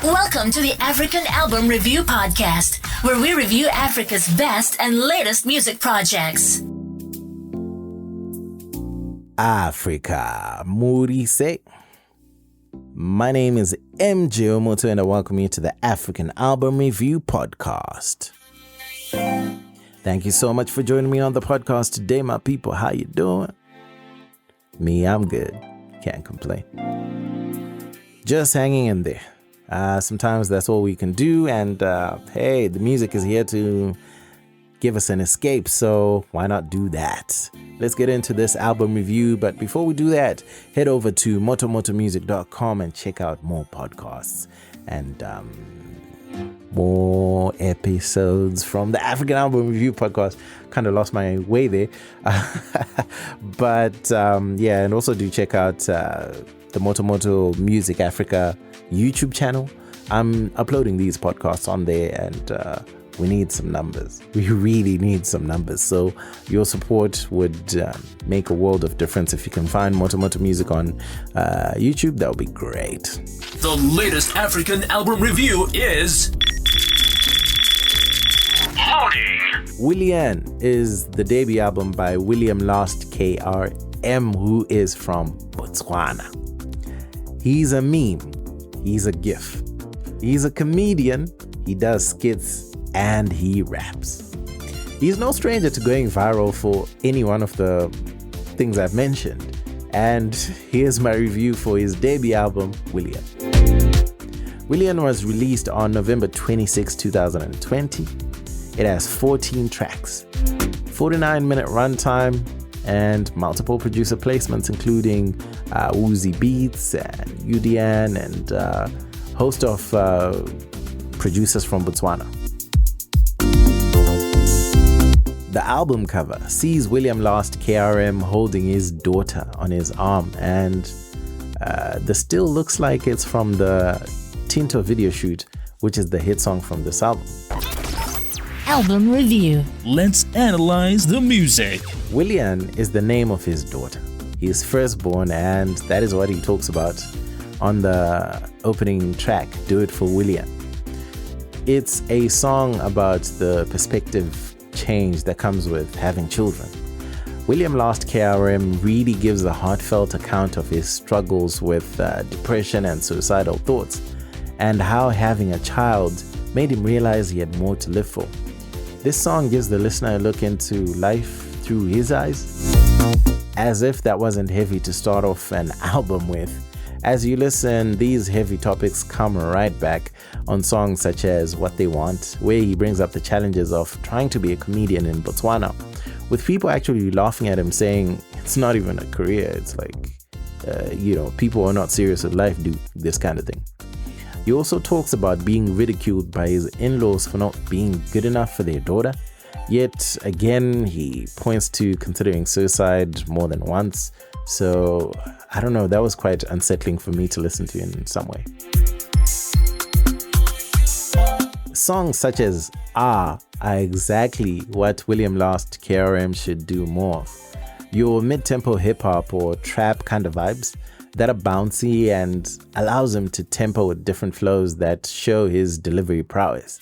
Welcome to the African Album Review Podcast, where we review Africa's best and latest music projects. Africa, Murise. My name is MJ Wemoto, and I welcome you to the African Album Review Podcast. Thank you so much for joining me on the podcast today, my people. How you doing? Me, I'm good. Can't complain. Just hanging in there. Sometimes that's all we can do, and hey, the music is here to give us an escape, so why not do that? Let's get into this album review, but before we do that, head over to motomusic.com and check out more podcasts and more episodes from the African Album Review Podcast. Kind of lost my way there. But yeah, and also do check out the Moto Music Africa YouTube channel. I'm uploading these podcasts on there, and we need some numbers. We really need some numbers. So your support would make a world of difference. If you can find Moto Music on YouTube, that would be great. The latest African album review is Willian is the debut album by William Lost KRM, who is from Botswana. He's a meme. He's a gif. He's a comedian. He does skits and he raps. He's no stranger to going viral for any one of the things I've mentioned. And here's my review for his debut album, Willian. Willian was released on November 26, 2020. It has 14 tracks, 49-minute runtime, and multiple producer placements, including Woozy Beats and UDN and a host of producers from Botswana. The album cover sees William Lost KRM holding his daughter on his arm, and the still looks like it's from the Tinto video shoot, which is the hit song from this album. Album review. Let's analyze the music. Willian is the name of his daughter. He is firstborn, and that is what he talks about on the opening track, Do It for Willian. It's a song about the perspective change that comes with having children. William Lost KRM really gives a heartfelt account of his struggles with depression and suicidal thoughts, and how having a child made him realize he had more to live for. This song gives the listener a look into life through his eyes, as if that wasn't heavy to start off an album with. As you listen, these heavy topics come right back on songs such as What They Want, where he brings up the challenges of trying to be a comedian in Botswana, with people actually laughing at him, saying it's not even a career. It's like, people who are not serious with life do this kind of thing. He also talks about being ridiculed by his in-laws for not being good enough for their daughter. Yet again, he points to considering suicide more than once. So, I don't know, that was quite unsettling for me to listen to in some way. Songs such as are exactly what William Lost KRM should do more of. Your mid-tempo hip-hop or trap kind of vibes that are bouncy and allows him to tempo with different flows that show his delivery prowess.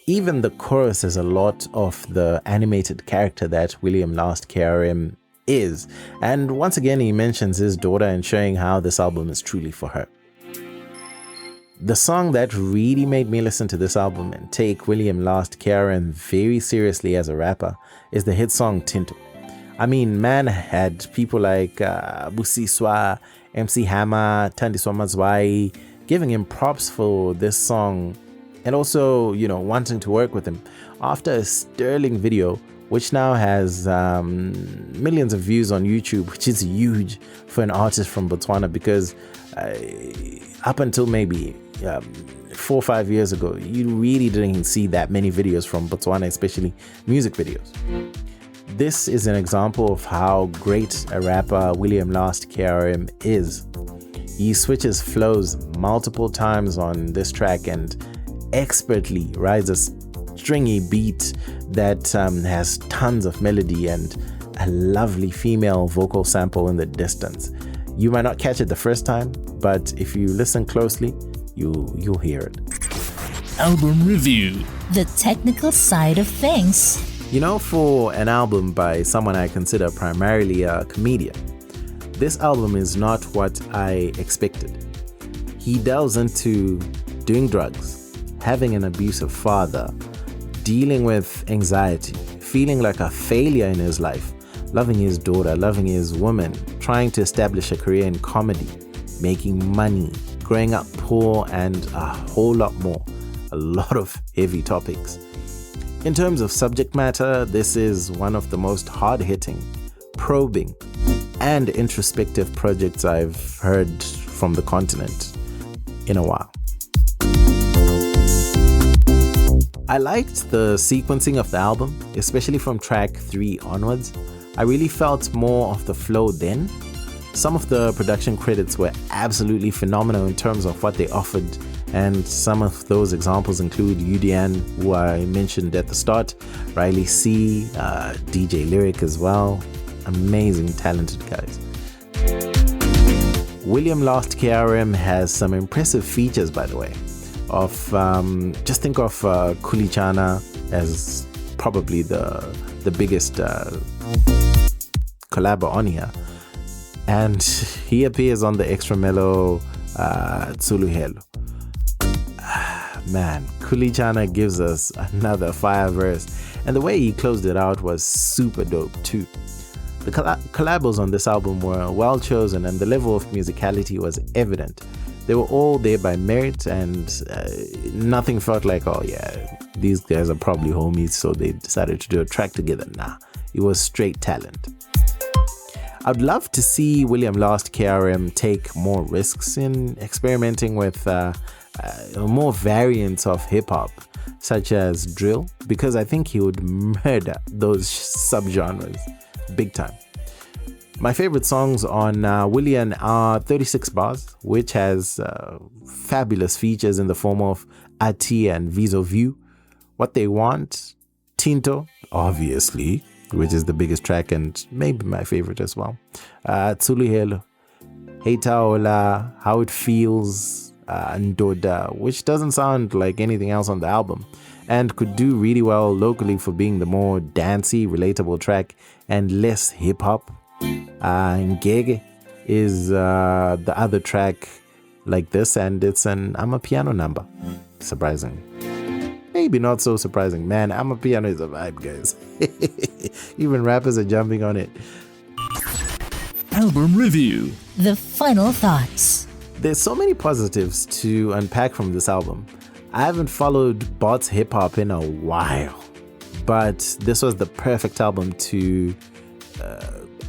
Even the chorus is a lot of the animated character that William Lost KRM is. And once again, he mentions his daughter and showing how this album is truly for her. The song that really made me listen to this album and take William Lost KRM very seriously as a rapper is the hit song Tinto. I mean, man had people like Busiswa, MC Hammer, Thandiswa Mazwai giving him props for this song, and also, wanting to work with him after a sterling video, which now has millions of views on YouTube, which is huge for an artist from Botswana, because up until maybe 4 or 5 years ago, you really didn't see that many videos from Botswana, especially music videos. This is an example of how great a rapper William Lost KRM is. He switches flows multiple times on this track and expertly rides a stringy beat that has tons of melody and a lovely female vocal sample in the distance. You might not catch it the first time, but if you listen closely, You'll hear it. Album review. The technical side of things. You know, for an album by someone I consider primarily a comedian, this album is not what I expected. He delves into doing drugs, having an abusive father, dealing with anxiety, feeling like a failure in his life, loving his daughter, loving his woman, trying to establish a career in comedy, making money, growing up poor, and a whole lot more. A lot of heavy topics. In terms of subject matter, this is one of the most hard-hitting, probing, and introspective projects I've heard from the continent in a while. I liked the sequencing of the album, especially from track 3 onwards. I really felt more of the flow then. Some of the production credits were absolutely phenomenal in terms of what they offered, and some of those examples include Willian, who I mentioned at the start, Riley C, DJ Lyric as well. Amazing, talented guys. William Last KRM has some impressive features, by the way. Just think of Kulichana as probably the biggest collab on here, and he appears on the extra mellow Tsuluhelo. Man, Kulichana gives us another fire verse, and the way he closed it out was super dope too. The collabos on this album were well chosen, and the level of musicality was evident. They were all there by merit, and nothing felt like, oh yeah, these guys are probably homies, so they decided to do a track together. Nah, it was straight talent. I'd love to see William Last KRM take more risks in experimenting with more variants of hip-hop, such as drill, because I think he would murder those subgenres big time. My favorite songs on Willian are 36 Bars, which has fabulous features in the form of Ati and Viso View, What They Want, Tinto, obviously, which is the biggest track and maybe my favorite as well, Tsuluhelo, Hey Taola, How It Feels, Ndoda, which doesn't sound like anything else on the album and could do really well locally for being the more dancey, relatable track and less hip-hop. Ngege is the other track like this, and it's an Amapiano number. Surprising. Maybe not so surprising. Man, Amapiano is a vibe, guys. Even rappers are jumping on it. Album review. The final thoughts. There's so many positives to unpack from this album. I haven't followed Bots hip-hop in a while, but this was the perfect album to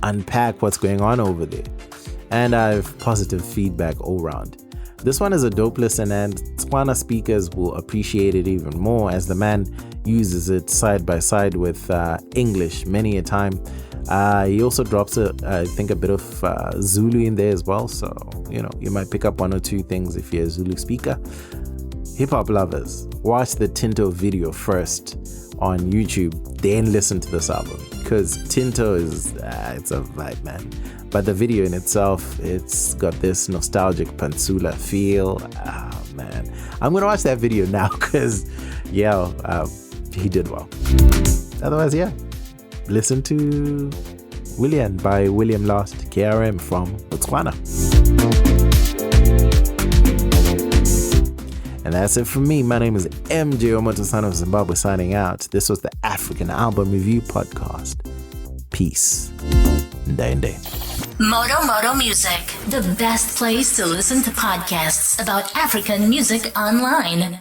unpack what's going on over there. And I have positive feedback all around. This one is a dope listen, and Botswana speakers will appreciate it even more as the man uses it side by side with English many a time. He also drops I think a bit of Zulu in there as well, so you might pick up one or two things if you're a Zulu speaker. Hip-hop lovers, watch the Tinto video first on YouTube, then listen to this album, because Tinto is it's a vibe, man. But the video in itself, it's got this nostalgic Pantsula feel. Man, I'm gonna watch that video now because he did well. Otherwise, listen to Willian by William Last KRM from Botswana. And that's it from me. My name is MJ Wemoto, son of Zimbabwe, signing out. This was the African Album Review Podcast. Peace. Ndende. Moto Music, the best place to listen to podcasts about African music online.